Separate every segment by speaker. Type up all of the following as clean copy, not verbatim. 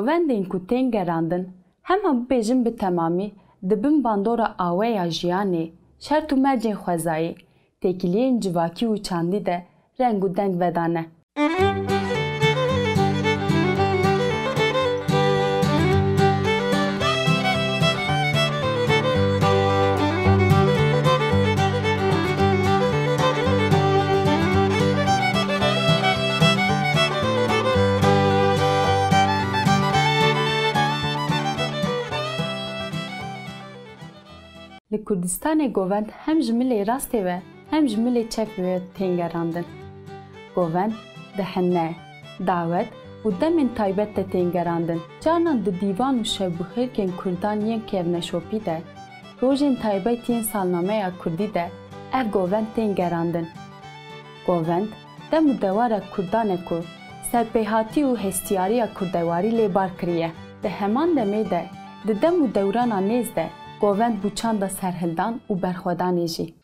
Speaker 1: Govendên ku tên gerandin, hema bibêjin bi temamî dibin bandora aweya jiyanê, şert û mercên xwezayê, têkiliyên civakî û çandî de reng û deng vedane. Li Kurdistanê govend hem ji milê rastê ve hem ji milê çepê ve tên gerandin. Govend di hene, dawet û demên taybet de tên gerandin. Canan di dîvan û şevbixêrkên Kurdan yên kevneşopî de, rojên taybet yên salnameya Kurdî de ev govend tên gerandin. Govend dem û dewara Kurdan e ku serpêhatî û hestiyariya kurdewarî lêbar kiriye. Di heman demê de di dem û dewrana nêz de govend bû çanda serhildan û berxwedanê jî.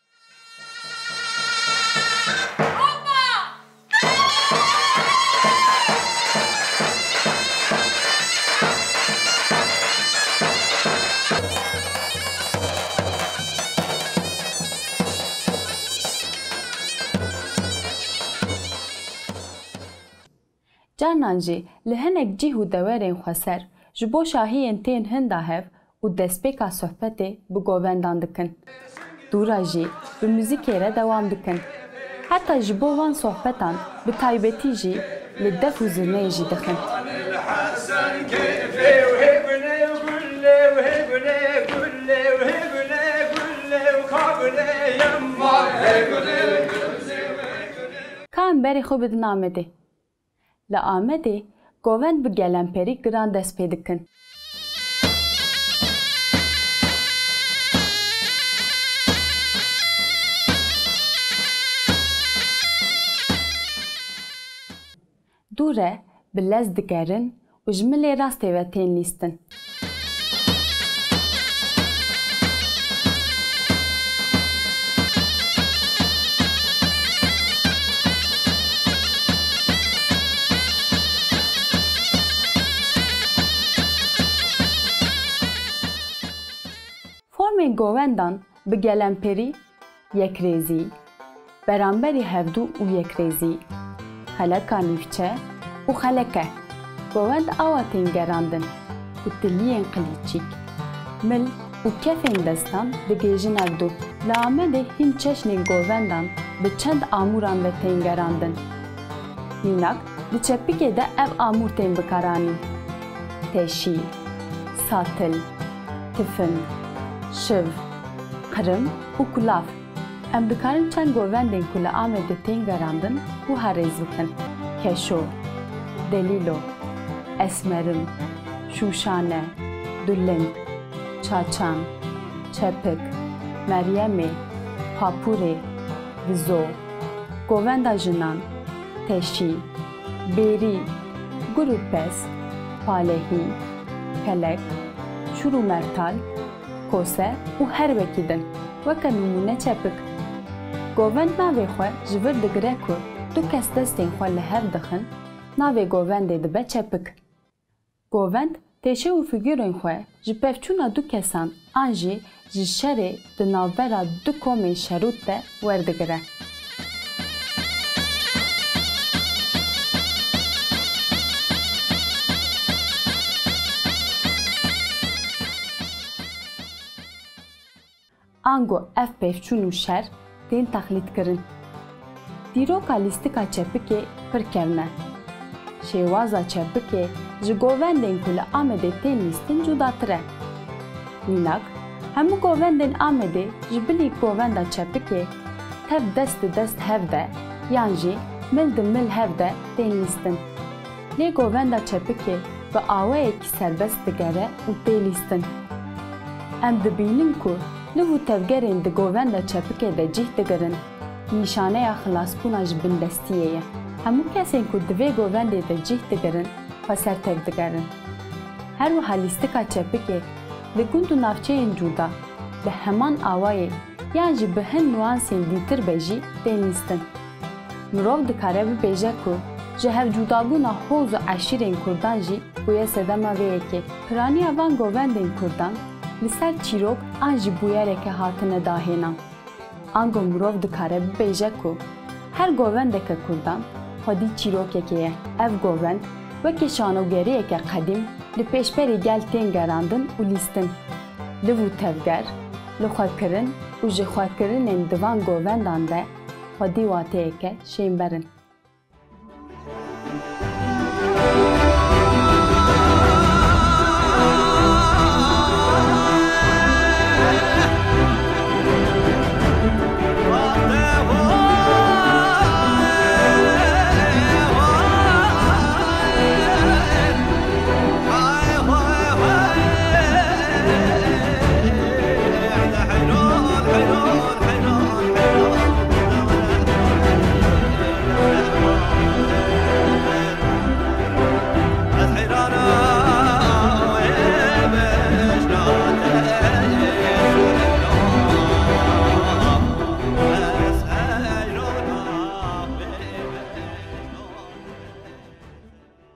Speaker 1: Canan jî li hinek cih û dewerên xweser ji bo şahiyên tên hinda hev û destpêka sohbetê bi govendan dikin. Dûra jî bi muzîkê re dewam dikin. Heta ji bo van sohbetan bi taybetî jî li def û zirneyê jî dixin. Ka em berê xwe bidin Amedê. Li Amedê govend bi gelemperî giran dest pê dikin. Dû re bi lez digerin û ji milê rastê ve tên lîstin. Formên govendan bi gelemperî, yekrêzî, beramberî hevdû û yekrêzî, xeleka nîvçe û xeleke. Govend awa tên gerandin û tiliyên qilîçîk, mil û kefên destan digêjin ev du. Li Amedê hîn çeşnên govendan bi çend amûran ve tên gerandin. Mînak di çepikê de ev amûr tên bikaranîn. Teşî, satil, tifin, şiv, qirim û kulav. Em dikarin çend govendên ku li Amedê tên gerandin û herêz bikin. Keşo, delîlo, esmerim, şûşane, dullind, çaçan, çepik, meryemê, papûrê, vizo, govenda jinan, teşî, bêrî, gur û pes, palehî, kelek, şûr û mertal, kose û her wekî din. Weke nimûne çepik. Govend navê xwe ji vir digire ku du kes destên xwe li hev dixin, navê govendê dibe çepik. Govend têşe û fîgûrên xwe ji pevçûna du kesan an jî ji şerê di navbera du komên şerût de werdigire. Ango ev pevçûn û şer tên texlîdkirin. Dîroka lîstika çepikê pir kevne. Şêwaza çepikê ji govendên ku li Amedê tên lîstin cudatir e. Mînak, hemû govendên Amedê ji bilî govenda çepikê tev dest di dest hev de yan jî mil di mil hev de tên lîstin. Lê govenda çepikê bi awayekî serbest digere û tê lîstin. Em dibînin ku li vû tevgerên di govenda çepikê de cih digirin, nîşaneya xilasbûna ji bindestiyê ye. Hemû kesên ku di vê govendê de cih digirin, xwe ser tev digerin. Her wiha lîstika çepikê li gund û navçeyên cuda bi heman awayê yan jî bi hin nuansên dîtir be jî tên lîstin. Mirov dikare bibêje ku ji hev cudabûna hoz û eşîrên Kurdan jî bûye sedema vê yekê. Piraniya van govendên Kurdan li ser çîrok an ji bûyereke hatine dahênan. Ango mirov dikare bibêje ku her govendeke Kurdan xwedî çîrokekê ye. Ev govend wekî şanogeriyeke qedîm li pêşberî gel tên gerandin û lîstin. Liv û tevger, li xwekirin û ji xwekirinên di van govendan de xwedî wateyeke şênberin.